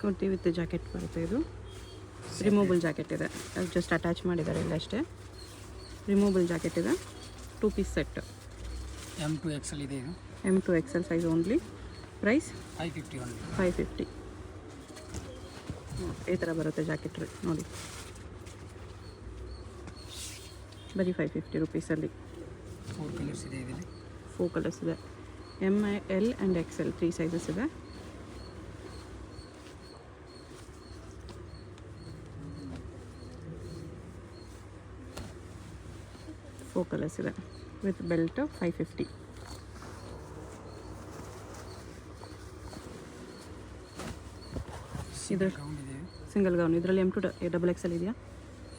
Kurti with jacket ಬರುತ್ತೆ. ಇದು removable jacket ಇದೆ, ಜಸ್ಟ್ ಅಟ್ಯಾಚ್ ಮಾಡಿದ್ದಾರೆ ಇಲ್ಲ ಅಷ್ಟೇ. ರಿಮೂವಬಲ್ ಜಾಕೆಟ್ ಇದೆ, 2 ಪೀಸ್ ಸೆಟ್. M2XL ಇದೆ ಇದು. M2XL size only. Price 550 only. 550. ಈ ಥರ ಬರುತ್ತೆ ಜಾಕೆಟ್ ನೋಡಿ, ಬರೀ 550 ರುಪೀಸಲ್ಲಿ. 4 ಕಲರ್ಸ್ ಇದೆ ಇದರಲ್ಲಿ. 4 ಕಲರ್ಸ್ ಇದೆ. M, L and XL 3 sizes ಇದೆ. ಫೋರ್ ಕಲರ್ಸ್ ಇದೆ ವಿತ್ ಬೆಲ್ಟ್ 550. ಇದು ಸಿಂಗಲ್ ಗೌನ್. ಇದರಲ್ಲಿ M2XL ಇದೆಯಾ?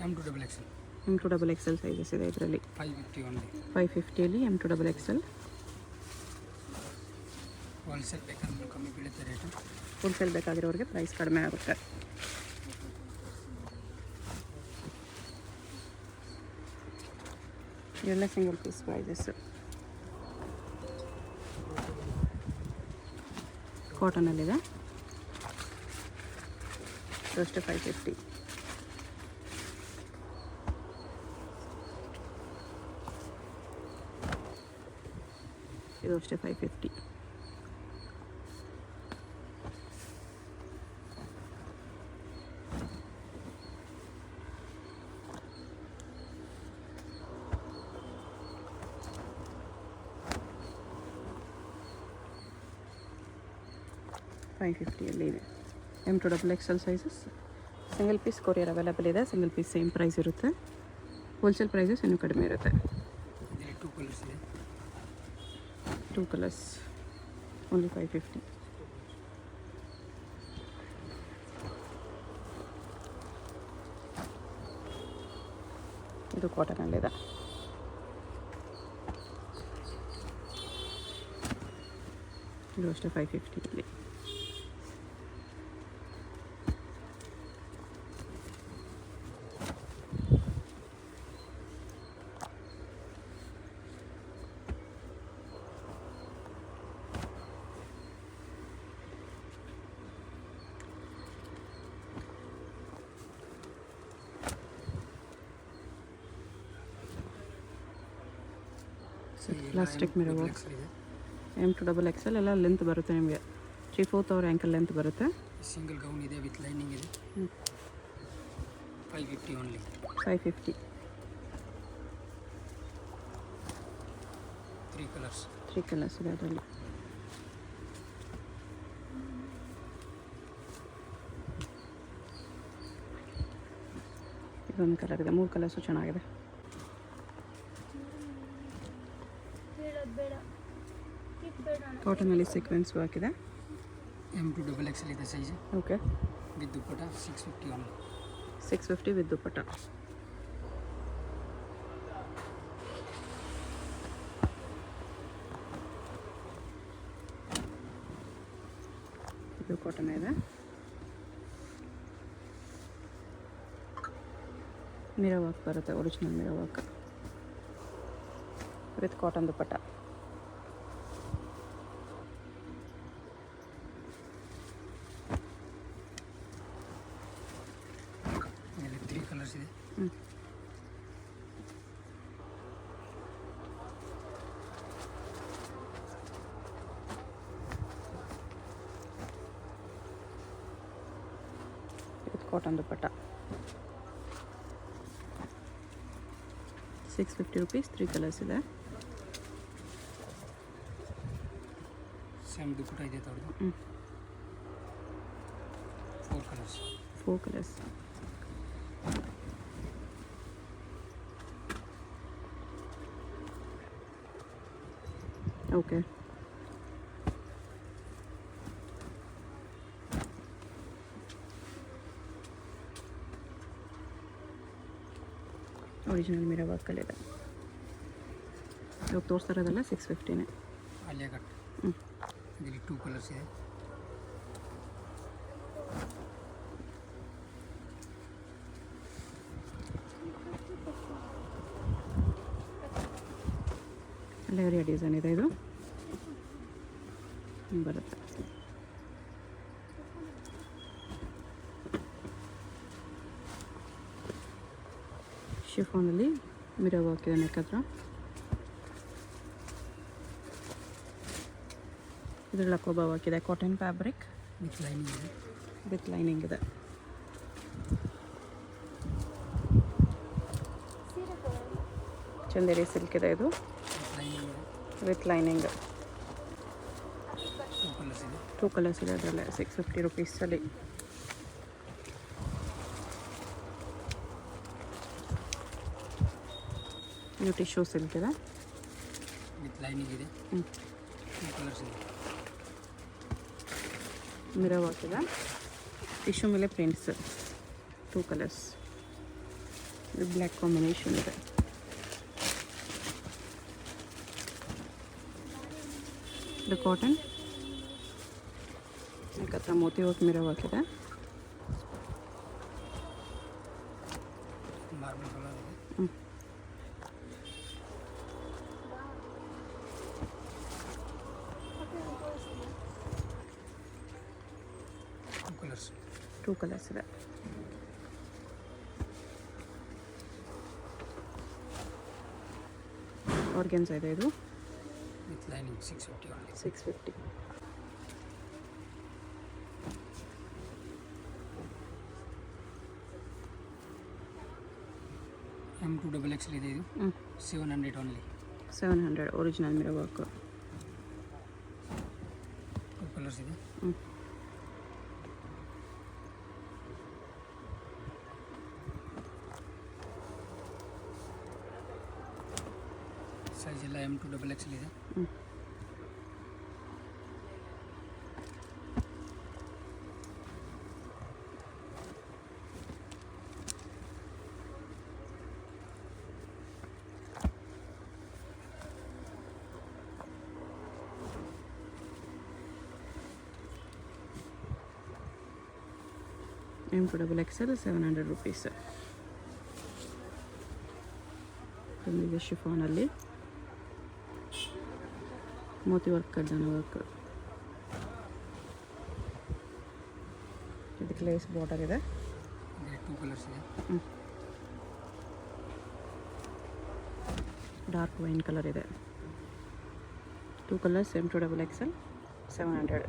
M2XL. M2XL ಸೈಜಸ್ ಇದೆ ಇದರಲ್ಲಿ. 550 ಓನ್ಲಿ. 550ಅಲ್ಲಿ M2XL. ಹೋಲ್ಸೇಲ್ ಬೇಕಂದ್ರೆ ಕಮ್ಮಿ ಬೀಳುತ್ತೆ ರೇಟು. ಹೋಲ್ಸೇಲ್ ಬೇಕಾಗಿರೋರಿಗೆ ಪ್ರೈಸ್ ಕಡಿಮೆ ಆಗುತ್ತೆ. ಇವೆಲ್ಲ ಸಿಂಗಲ್ ಪೀಸ್ ಪ್ರೈಸಸ್ಸು. ಕಾಟನಲ್ಲಿದೆ, ಅಷ್ಟೇ 550. ಇದು ಅಷ್ಟೇ 550. $550 ಇದೆ. M2XL sizes. Single piece courier available ಇದೆ. ಸಿಂಗಲ್ ಪೀಸ್ ಸೇಮ್ ಪ್ರೈಸ್ ಇರುತ್ತೆ. ಹೋಲ್ಸೇಲ್ ಪ್ರೈಸಸ್ ಇನ್ನೂ ಕಡಿಮೆ ಇರುತ್ತೆ. 2 ಕಲರ್ಸ್ ಇದೆ. 2 ಕಲರ್ಸ್ ಓನ್ಲಿ 550. ಇದು ಕಾಟನಲ್ಲಿದೆ. ಇದು ಅಷ್ಟೇ 550. Plastic mirror work. M2XL ಎಲ್ಲ ಲೆಂತ್ ಬರುತ್ತೆ ನಿಮಗೆ. 3/4 ಅವರ್ ಆ್ಯಂಕಲ್ ಲೆಂತ್ ಬರುತ್ತೆ. ಸಿಂಗಲ್ ಗೌನ್ ಇದೆ ವಿತ್ ಲೈನಿಂಗ್ ಇದೆ. 550 ಓನ್ಲಿ. 550. 3 ಕಲರ್ಸ್. 3 ಕಲರ್ಸ್ ಇದೆ ಅದರಲ್ಲಿ. ಇದೊಂದು ಕಲರ್ ಇದೆ. 3 ಕಲರ್ಸು ಚೆನ್ನಾಗಿದೆ. ಕಾಟನಲ್ಲಿ ಸೀಕ್ವೆನ್ಸ್ ವರ್ಕ್ ಇದೆ. M2XL ಇದೆ size. Okay. With dupatta 650 only. 650 with dupatta. ಇದು ಕಾಟನ್ ಇದೆ. ಮಿರರ್ ವರ್ಕ್ ಬರುತ್ತೆ, original mirror work with cotton dupatta. ಇದರಲ್ಲಿ 3 ಕಲರ್ಸ್ ಇದೆ. With cotton dupatta. 650 rupees. 3 colours ಇದೆ. ಸೇಮ್ ದುಪ್ಪಟ್ಟ ಇದೆ ತೋರ್ದು. 4 colours. 4 colours. Okay. Original mirror ವರ್ಕಲ್ಲಿದೆ. ಇವಾಗ ತೋರಿಸ್ತಾ ಇರೋದಲ್ಲ 650ನೇ. ಅಲ್ಲೇ ಕಟ್. ಇದರಲ್ಲಿ 2 ಕಲರ್ಸ್ ಇದೆ. ಲೇರಿಯಾ ಡಿಸೈನ್ ಇದೆ. ಇದು ಬರುತ್ತೆ. ಶಿಫಾನಲ್ಲಿ ಮಿರರ್ ವರ್ಕ್ ಇದೆ ನೆಕ್ ಹತ್ರ. ಇದ್ರಲ್ಲಿ ಲಕೋಬಾ ವರ್ಕ್ ಇದೆ, ಕಾಟನ್ ಫ್ಯಾಬ್ರಿಕ್ ವಿತ್ ಲೈನಿಂಗ್ ಇದೆ. ವಿತ್ ಲೈನಿಂಗ್ ಇದೆ. ಚಂದೇರಿ ಸಿಲ್ಕ್ ಇದೆ ಇದು ವಿತ್ ಲೈನಿಂಗ್ ಇದೆ. With lining. 2 ಕಲರ್ಸ್ ಇದೆ. 2 ಕಲರ್ಸ್ ಇದೆ ಅದರಲ್ಲೇ 650 ರುಪೀಸಲ್ಲಿ. ಇದು ಟಿಶ್ಯೂ ಸಿಲ್ಕ್ ಇದೆ. ವಿತ್ ಲೈನಿಂಗ್ ಇದೆ. 2 ಕಲರ್ಸ್ ಇದೆ. ಮಿರರ್ ವರ್ಕ್ ಇದೆ. ಟಿಶ್ಯೂ ಮೇಲೆ ಪ್ರಿಂಟ್ಸ್ 2 ಕಲರ್ಸ್. ಇದು ಬ್ಲ್ಯಾಕ್ ಕಾಂಬಿನೇಷನ್ ಇದೆ. ಇದು ಕಾಟನ್ ನೆಕ್ ಹತ್ರ ಮೋತಿ ವರ್ಕ್ ಮಿರರ್ ವರ್ಕ್ ಇದೆ. ಮಾರ್ಬಲ್ ಕಲರ್ ಇದೆ. ಹ್ಞೂ 2 ಕಲರ್ಸ್. 2 ಕಲರ್ಸ್ ಇದೆ. ಆರ್ಗೆನ್ಸ್ ಇದೆ ಇದು ವಿತ್ ಲೈನಿಂಗ್ 650 only. 650. M2XXL ಇದೆ ಇದು. 700 only. 700 original mirror work. 2 colours ಇದೆ. ಸೈಜ್ ಎಲ್ಲ M2XXL ಇದೆ. M2XXL 700 rupees. ಬಂದಿದೆ ಶಿಫಾನಲ್ಲಿ ಮೋತಿ ವರ್ಕ್ ಕಡ್ಡಾನ ವರ್ಕ್. ಇದಕ್ಕೆ ಲೇಸ್ ಬಾರ್ಡರ್ ಇದೆ. 2 ಕಲರ್ಸ್ ಇದೆ. ಡಾರ್ಕ್ ವೈನ್ ಕಲರ್ ಇದೆ. 2 ಕಲರ್ಸ್ M2XXL 700.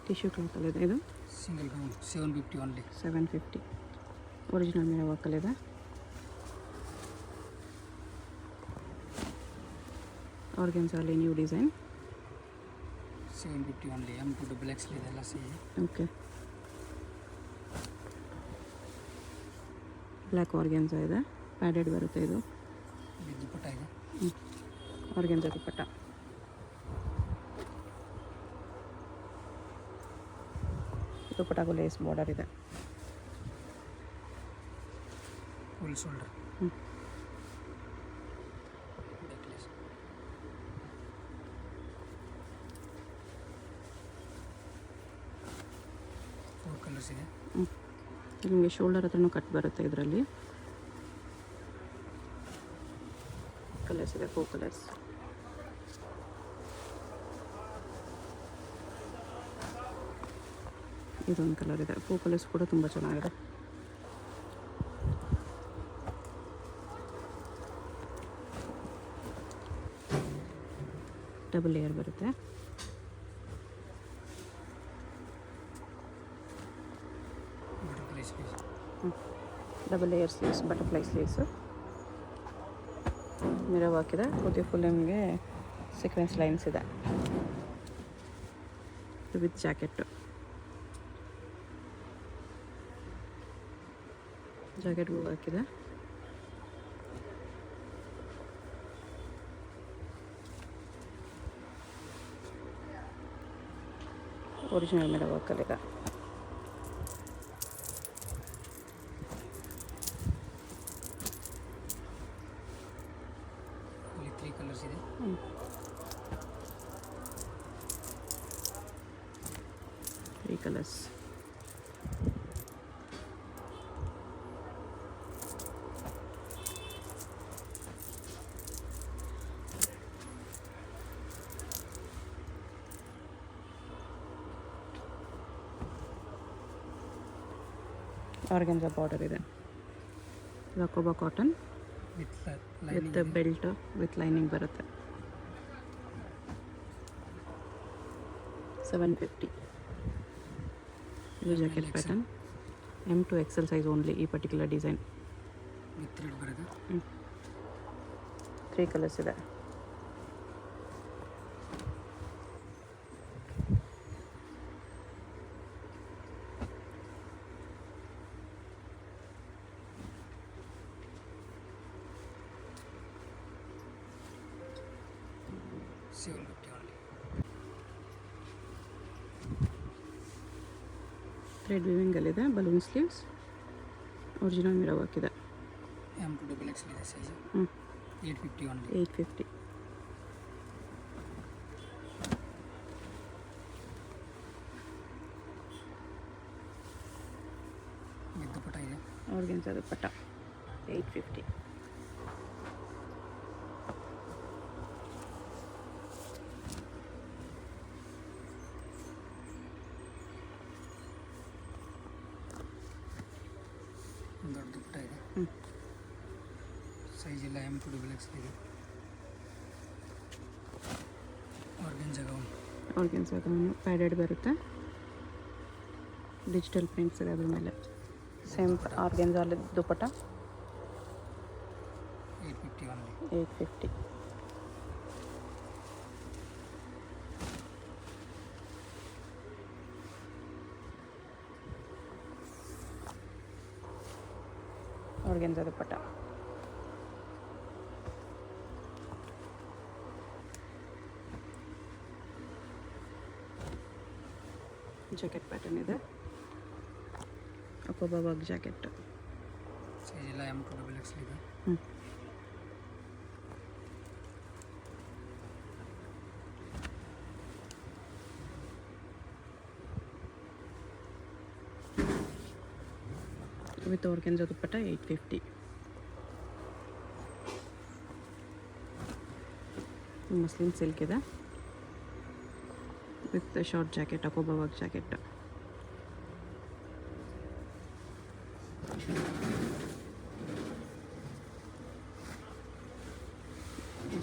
ಟಿಶ್ಯೂ ಕ್ಲಾತಲ್ಲಿದೆ ಇದು. Single gown 750 only. 750 original mirror ವರ್ಕಲ್ಲಿದೆ. ಆರ್ಗೆನ್ಸಲ್ಲಿ ನ್ಯೂ ಡಿಸೈನ್. 750 only. M2XXL ಇದೆಲ್ಲ ಸೇಮ್. ಓಕೆ. ಬ್ಲ್ಯಾಕ್ ಆರ್ಗೆನ್ಸ ಇದೆ, ಪ್ಯಾಡೆಡ್ ಬರುತ್ತೆ ಇದು. ದುಪ್ಪಟ್ಟ ಇದೆ. ಆರ್ಗೆನ್ಸ ದುಪ್ಪಟ್ಟ. ದುಪ್ಪಟ್ಟಾಗೂ ಲೇಸ್ ಬಾರ್ಡರ್ ಇದೆ. Full shoulder. ಹ್ಞೂ. ನೆಕ್ಲೆಸ್. 4 ಕಲರ್ಸ್ ಇದೆ. ನಿಮಗೆ ಶೋಲ್ಡರ್ ಹತ್ರನೂ ಕಟ್ ಬರುತ್ತೆ ಇದರಲ್ಲಿ. ಕಲರ್ಸ್ ಇದೆ 4 ಕಲರ್ಸ್. ಇದೊಂದು ಕಲರ್ ಇದೆ. 4 ಕಲರ್ಸ್ ಕೂಡ ತುಂಬ ಚೆನ್ನಾಗಿದೆ. ಡಬಲ್ ಲೇಯರ್ ಬರುತ್ತೆ. Butterfly sleeves. Double layer sleeves, butterfly sleeves. Mirror work ಇದೆ. ಕೂತಿ ಫುಲ್ ನಿಮಗೆ ಸೀಕ್ವೆನ್ಸ್ ಲೈನ್ಸ್ ಇದೆ. With jacket. ಜಾಕೆಟ್ಗೂ ವರ್ಕ್ ಇದೆ. ಒರಿಜಿನಲ್ ಮಿರರ್ ವರ್ಕಲ್ಲಿದೆ. ಇಲ್ಲಿ 3 ಕಲರ್ಸ್ ಇದೆ. 3 ಕಲರ್ಸ್. ಆರ್ಗೆನ್ಜಾ ಬಾರ್ಡರ್ ಇದೆ. ಇದು ಅಕೋಬಾ cotton with with belt with lining ಬರುತ್ತೆ. 750. ಇದು jacket pattern M to XL size only ಈ ಪರ್ಟಿಕ್ಯುಲರ್ ಡಿಸೈನ್. ವಿತ್ ಥ್ರೆಡ್ ಬರುತ್ತೆ. 3 ಕಲರ್ಸ್ ಇದೆ. ಥ್ರೆಡ್ ವಿವಿಂಗಲ್ಲಿದೆ. Balloon sleeves, original mirror work ಇದೆ. M to XXL ಇದೆ ಸೈಜ್. 850 ಓನ್ಲಿ. 850. ವಿತ್ ದುಪಟ್ಟ ಇದೆ. ಆರ್ಗೆನ್ಜಾ ದುಪಟ್ಟ 850. ದೊಡ್ಡ ದುಪಟ್ಟ ಇದೆ. ಸೈಜ್ ಎಲ್ಲ M to XXL ಇದೆ. Organza gown. Organza gown padded ಬರುತ್ತೆ. ಡಿಜಿಟಲ್ ಪ್ರಿಂಟ್ಸ್ ಇದೆ ಅದ್ರ ಮೇಲೆ. Same organza dupatta 850 only. 850. Organza dupatta. Jacket pattern ಇದೆ. ಅಕೋಬಾ ವರ್ಕ್ ಜಾಕೆಟ್. ಸೈಜ್ ಎಲ್ಲ M to XXL ಇದೆ. With organza dupatta 850. Muslin silk ಇದೆ ವಿತ್ ಶಾರ್ಟ್ ಜಾಕೆಟ್. ಅಕೋಬಾ work jacket.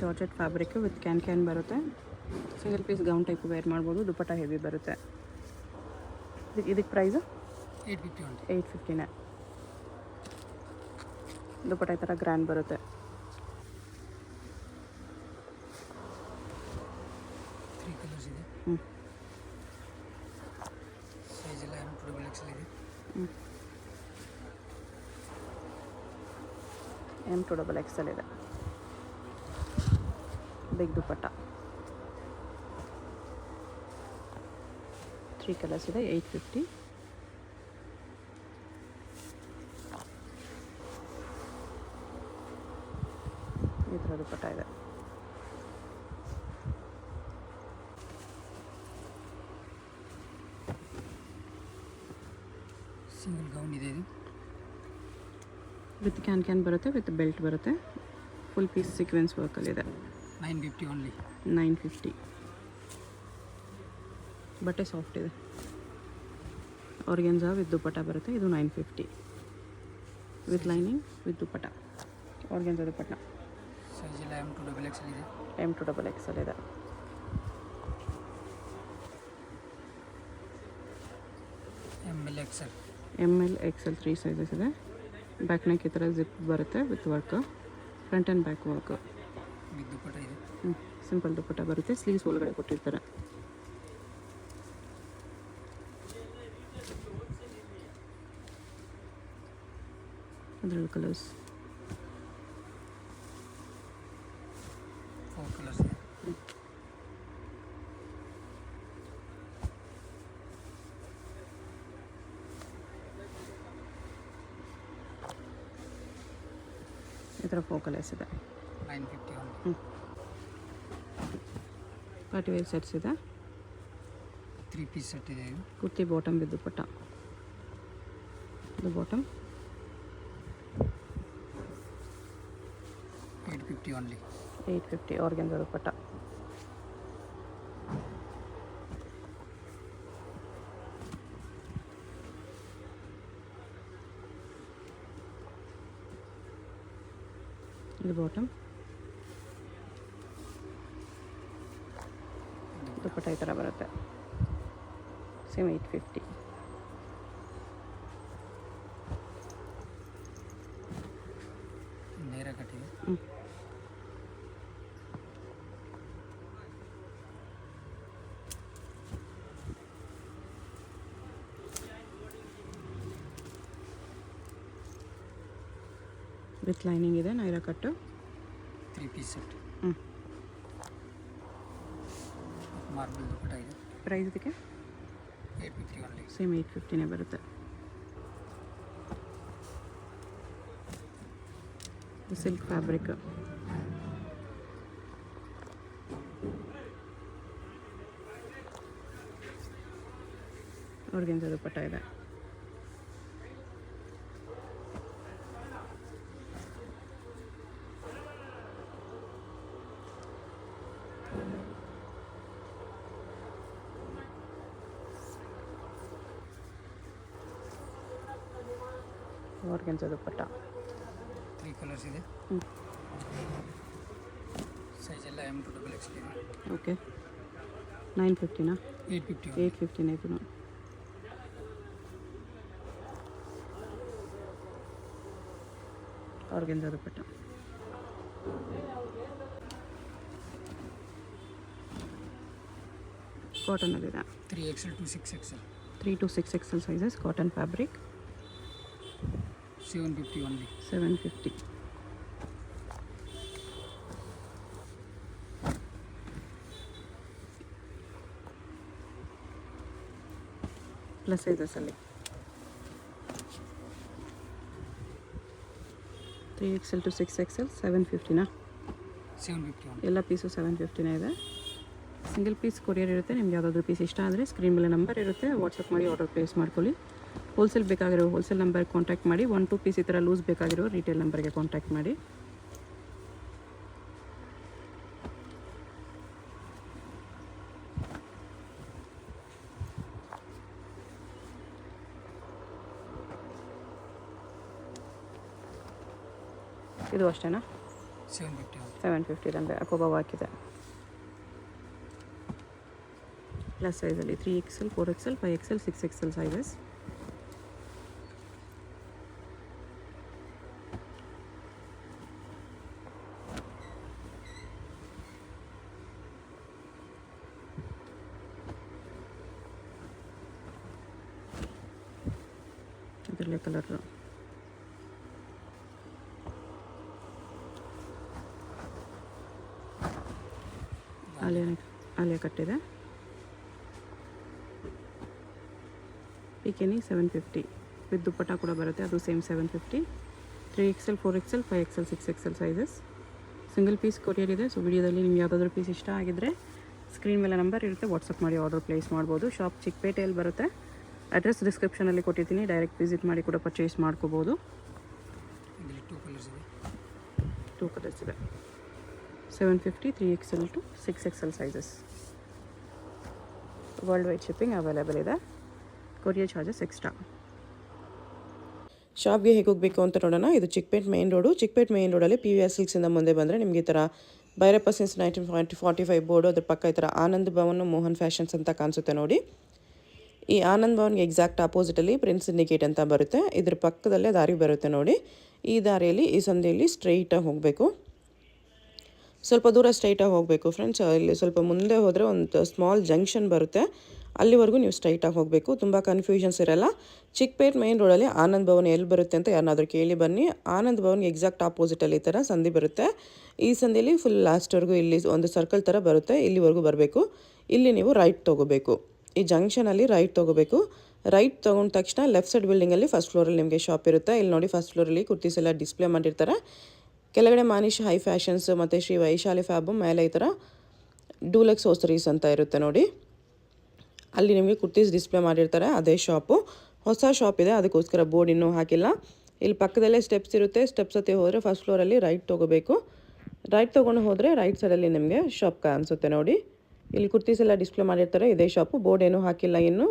Georgette fabric with can ಬರುತ್ತೆ. Single piece gown type wear ಮಾಡ್ಬೋದು. ದುಪಟ್ಟ ಹೆವಿ ಬರುತ್ತೆ. ಇದಕ್ಕೆ ಪ್ರೈಸು 850 ಓನ್ಲಿ. 850ನೇ. ದುಪಟ್ಟ ಈ ಥರ ಗ್ರ್ಯಾಂಡ್ ಬರುತ್ತೆ. ತ್ರೀ ಕಲರ್ಸ್ ಇದೆ. ಸೈಜ್ ಎಲ್ಲ M to XXL ಇದೆ. M to XXL ಇದೆ. ಬಿಗ್ ದುಪಟ್ಟ. 3 ಕಲರ್ಸ್ ಇದೆ. 850. ಈ ಥರ ದುಪಟ್ಟ ಇದೆ. ಸಿಂಗಲ್ ಗೌನ್ ಇದೆ ಇದು. ವಿತ್ ಕ್ಯಾನ್ ಬರುತ್ತೆ ವಿತ್ ಬೆಲ್ಟ್ ಬರುತ್ತೆ. ಫುಲ್ ಪೀಸ್ ಸೀಕ್ವೆನ್ಸ್ ವರ್ಕಲ್ಲಿದೆ. 950 ಓನ್ಲಿ. 950. ಬಟ್ಟೆ ಸಾಫ್ಟ್ ಇದೆ. ಆರ್ಗೆನ್ಜಾ ವಿತ್ ದುಪಟ್ಟ ಬರುತ್ತೆ. ಇದು 950 with lining with dupatta. Organza dupatta. Size ಎಲ್ಲ M to XXL ಇದೆ. M to XXL ಇದೆ. ML XL. ML XL 3 sizes ಇದೆ. ಬ್ಯಾಕ್ ನೆಕ್ ಈ ಥರ ಜಿಪ್ ಬರುತ್ತೆ with work. Front and back work. With dupatta ಇದೆ. ಸಿಂಪಲ್ ದುಪಟ್ಟ ಬರುತ್ತೆ. ಸ್ಲೀವ್ಸ್ ಒಳಗಡೆ ಕೊಟ್ಟಿರ್ತಾರೆ. ಅದರಲ್ಲಿ ಕಲರ್ಸ್ 4 ಕಲರ್ಸ್ ಇದೆ. ಈ ಥರ 4 ಕಲರ್ಸ್ ಇದೆ. 950 ಓನ್ಲಿ. ಪಾರ್ಟಿ ವೇರ್ ಸೆಟ್ಸ್ ಇದೆ. 3 ಪೀಸ್ ಸೆಟ್ ಇದೆ ಇದು. Kurti bottom with dupatta. ಇದು ಬಾಟಮ್ 850 ಓನ್ಲಿ. 850. ಆರ್ಗೆನ್ಜಾ ದುಪಟ್ಟ. ಇದು ಬಾಟಮ್. ದುಪ್ಪಟ್ಟ ಈ ಥರ ಬರುತ್ತೆ. ಸೇಮ್ 850. ನೇರ ಕಟ್ಟಿದೆ. ವಿತ್ ಲೈನಿಂಗ್ ಇದೆ, ನೈರಾ ಕಟ್ಟು. 3 ಪೀಸ್ ಸೆಟ್. ಹ್ಞೂ. ಮಾರ್ಬಲ್ ದುಪ್ಪಟ್ಟ ಇದೆ. ಪ್ರೈಸ್ ಇದಕ್ಕೆ 850 ಓನ್ಲಿ. ಸೇಮ್ 850ನೇ ಬರುತ್ತೆ. Silk fabric. ಆರ್ಗೆನ್ಜ ದುಪ್ಪಟ್ಟ ಇದೆ. ಆರ್ಗೆನ್ಜ ದುಪ್ಪಟ್ಟ. 3 ಕಲರ್ಸ್ ಇದೆ. ಹ್ಞೂ. ಸೈಜ್ ಎಲ್ಲ M to XXL ಇದೆ. ಓಕೆ. 950ನಾ? 850. 850ನೇ ಇದೂ. ಆರ್ಗೆನ್ಜ ದುಪ್ಪಟ್ಟ. ಕಾಟನಲ್ಲಿದೆ. 3XL to 6XL. 3 to 6XL sizes, cotton fabric. 750 only. 750. Plus ಸೈಜಸಲ್ಲಿ 3XL to 6XL 750ನಾ? 750 ಓನ್ಲಿ. ಎಲ್ಲ ಪೀಸು 750ನೇ ಇದೆ. ಸಿಂಗಲ್ ಪೀಸ್ ಕೊರಿಯರ್ ಇರುತ್ತೆ. ನಿಮ್ಗೆ ಯಾವುದಾದ್ರೂ ಪೀಸ್ ಇಷ್ಟ ಆದರೆ ಸ್ಕ್ರೀನ್ ಮೇಲೆ ನಂಬರ್ ಇರುತ್ತೆ, ವಾಟ್ಸಪ್ ಮಾಡಿ ಆರ್ಡರ್ ಪ್ಲೇಸ್ ಮಾಡ್ಕೊಳ್ಳಿ. ಹೋಲ್ಸೇಲ್ ಬೇಕಾಗಿರೋ ಹೋಲ್ಸೇಲ್ ನಂಬರ್ಗೆ ಕಾಂಟ್ಯಾಕ್ಟ್ ಮಾಡಿ. 1-2 ಪೀಸ್ ಈ ಥರ ಲೂಸ್ ಬೇಕಾಗಿರೋ ರಿಟೇಲ್ ನಂಬರ್ಗೆ ಕಾಂಟ್ಯಾಕ್ಟ್ ಮಾಡಿ. ಇದು ಅಷ್ಟೇನಾ? 750 ಓನ್ಲಿ. 750 ಅಂದರೆ ಅಕೋಬಾ ಹಾಕಿದೆ. ಪ್ಲಸ್ ಸೈಜಲ್ಲಿ 3XL 4XL 5XL 6XL sizes. ಇದರಲ್ಲೇ ಕಲರ್. ಆಲಿಯಾ ಕಟ್ಟಿದೆ. ಪಿಕೆನಿ 750 ವಿತ್ ದುಪ್ಪಟ್ಟ ಕೂಡ ಬರುತ್ತೆ, ಅದು same 750. 3XL 4XL 5XL 6XL sizes. Single piece courier ಇದೆ. ಸೊ ವಿಡಿಯೋದಲ್ಲಿ ನಿಮ್ಗೆ ಯಾವುದಾದ್ರೂ ಪೀಸ್ ಇಷ್ಟ ಆಗಿದ್ದರೆ ಸ್ಕ್ರೀನ್ ಮೇಲೆ ನಂಬರ್ ಇರುತ್ತೆ, ವಾಟ್ಸಪ್ ಮಾಡಿ ಆರ್ಡರ್ ಪ್ಲೇಸ್ ಮಾಡ್ಬೋದು. ಶಾಪ್ ಚಿಕ್ಕಪೇಟೆಯಲ್ಲಿ ಬರುತ್ತೆ. ಅಡ್ರೆಸ್ ಡಿಸ್ಕ್ರಿಪ್ಷನಲ್ಲಿ ಕೊಟ್ಟಿರ್ತೀನಿ, ಡೈರೆಕ್ಟ್ ವಿಸಿಟ್ ಮಾಡಿ ಕೂಡ ಪರ್ಚೇಸ್ ಮಾಡ್ಕೋಬೋದು. ಇದರಲ್ಲಿ 2 ಕಲರ್ಸ್ ಇದೆ. 2 ಕಲರ್ಸ್ ಇದೆ. 750 3XL to 6XL sizes. World wide shipping available ಇದೆ. Courier charges extra. ಶಾಪ್ಗೆ ಹೇಗೆ ಹೋಗಬೇಕು ಅಂತ ನೋಡೋಣ. ಇದು Chickpet main road. Chickpet main ರೋಡಲ್ಲಿ PVR ಸಿಲ್ಕ್ಸಿಂದ ಮುಂದೆ ಬಂದರೆ ನಿಮಗೆ ಈ ಥರ ಭೈರಪ್ಪ ಸಿನ್ಸ್ 1945 ಬೋರ್ಡು, ಅದ್ರ ಪಕ್ಕ ಈ ಥರ ಆನಂದ್ ಭವನ್ ಮೋಹನ್ ಫ್ಯಾಷನ್ಸ್ ಅಂತ ಕಾಣಿಸುತ್ತೆ ನೋಡಿ. ಈ ಆನಂದ್ ಭವನ್ಗೆ ಎಕ್ಸಾಕ್ಟ್ ಆಪೋಸಿಟಲ್ಲಿ ಪ್ರಿನ್ಸ್ ಇಂಡಿಕೇಟ್ ಅಂತ ಬರುತ್ತೆ. ಇದ್ರ ಪಕ್ಕದಲ್ಲೇ ದಾರಿ ಬರುತ್ತೆ ನೋಡಿ. ಈ ದಾರಿಯಲ್ಲಿ ಈ ಸಂಧಿಯಲ್ಲಿ ಸ್ಟ್ರೈಟಾಗಿ ಹೋಗಬೇಕು. ಸ್ವಲ್ಪ ದೂರ ಸ್ಟ್ರೈಟಾಗಿ ಹೋಗಬೇಕು ಫ್ರೆಂಡ್ಸ್. ಇಲ್ಲಿ ಸ್ವಲ್ಪ ಮುಂದೆ ಹೋದರೆ ಒಂದು ಸ್ಮಾಲ್ ಜಂಕ್ಷನ್ ಬರುತ್ತೆ, ಅಲ್ಲಿವರೆಗೂ ನೀವು ಸ್ಟ್ರೈಟಾಗಿ ಹೋಗಬೇಕು. ತುಂಬ ಕನ್ಫ್ಯೂಷನ್ಸ್ ಇರಲ್ಲ. ಚಿಕ್ಕಪೇಟೆ ಮೇನ್ ರೋಡಲ್ಲಿ ಆನಂದ್ ಭವನ್ ಎಲ್ಲಿ ಬರುತ್ತೆ ಅಂತ ಯಾರನ್ನಾದ್ರೂ ಕೇಳಿ ಬನ್ನಿ. ಆನಂದ್ ಭವನ್ಗೆ ಎಕ್ಸಾಕ್ಟ್ ಆಪೋಸಿಟಲ್ಲಿ ಈ ಥರ ಸಂಧಿ ಬರುತ್ತೆ. ಈ ಸಂಧಿಯಲ್ಲಿ ಫುಲ್ ಲಾಸ್ಟ್ವರೆಗೂ ಇಲ್ಲಿ ಒಂದು ಸರ್ಕಲ್ ಥರ ಬರುತ್ತೆ, ಇಲ್ಲಿವರೆಗೂ ಬರಬೇಕು. ಇಲ್ಲಿ ನೀವು ರೈಟ್ ತೊಗೋಬೇಕು. ಈ ಜಂಕ್ಷನಲ್ಲಿ ರೈಟ್ ತೊಗೋಬೇಕು. ರೈಟ್ ತೊಗೊಂಡ ತಕ್ಷಣ ಲೆಫ್ಟ್ ಸೈಡ್ ಬಿಲ್ಡಿಂಗಲ್ಲಿ ಫಸ್ಟ್ ಫ್ಲೋರಲ್ಲಿ ನಿಮಗೆ ಶಾಪ್ ಇರುತ್ತೆ. ಇಲ್ಲಿ ನೋಡಿ ಫಸ್ಟ್ ಫ್ಲೋರಲ್ಲಿ ಕುರ್ತೀಸ್ ಎಲ್ಲ ಡಿಸ್ಪ್ಲೇ ಮಾಡಿರ್ತಾರೆ. ಕೆಳಗಡೆ ಮಾನಿಶ್ ಹೈ ಫ್ಯಾಷನ್ಸ್ ಮತ್ತು ಶ್ರೀ ವೈಶಾಲಿ ಫ್ಯಾಬು, ಮೇಲೆ ಈ ಥರ ಡೂಲೆಕ್ಸ್ ಹೋಸರೀಸ್ ಅಂತ ಇರುತ್ತೆ ನೋಡಿ. ಅಲ್ಲಿ ನಿಮಗೆ ಕುರ್ತೀಸ್ ಡಿಸ್ಪ್ಲೇ ಮಾಡಿರ್ತಾರೆ, ಅದೇ ಶಾಪು. ಹೊಸ ಶಾಪ್ ಇದೆ, ಅದಕ್ಕೋಸ್ಕರ ಬೋರ್ಡ್ ಇನ್ನೂ ಹಾಕಿಲ್ಲ. ಇಲ್ಲಿ ಪಕ್ಕದಲ್ಲೇ ಸ್ಟೆಪ್ಸ್ ಇರುತ್ತೆ. ಸ್ಟೆಪ್ಸ್ ಹತ್ತಿ ಹೋದರೆ ಫಸ್ಟ್ ಫ್ಲೋರಲ್ಲಿ ರೈಟ್ ತೊಗೋಬೇಕು. ರೈಟ್ ತೊಗೊಂಡು ಹೋದರೆ ರೈಟ್ ಸೈಡಲ್ಲಿ ನಿಮಗೆ ಶಾಪ್ ಕಾಣಿಸುತ್ತೆ ನೋಡಿ. ಇಲ್ಲಿ ಕುರ್ತೀಸ್ ಎಲ್ಲ ಡಿಸ್ಪ್ಲೇ ಮಾಡಿರ್ತಾರೆ, ಇದೇ ಶಾಪು. ಬೋರ್ಡ್ ಏನೂ ಹಾಕಿಲ್ಲ ಇನ್ನು.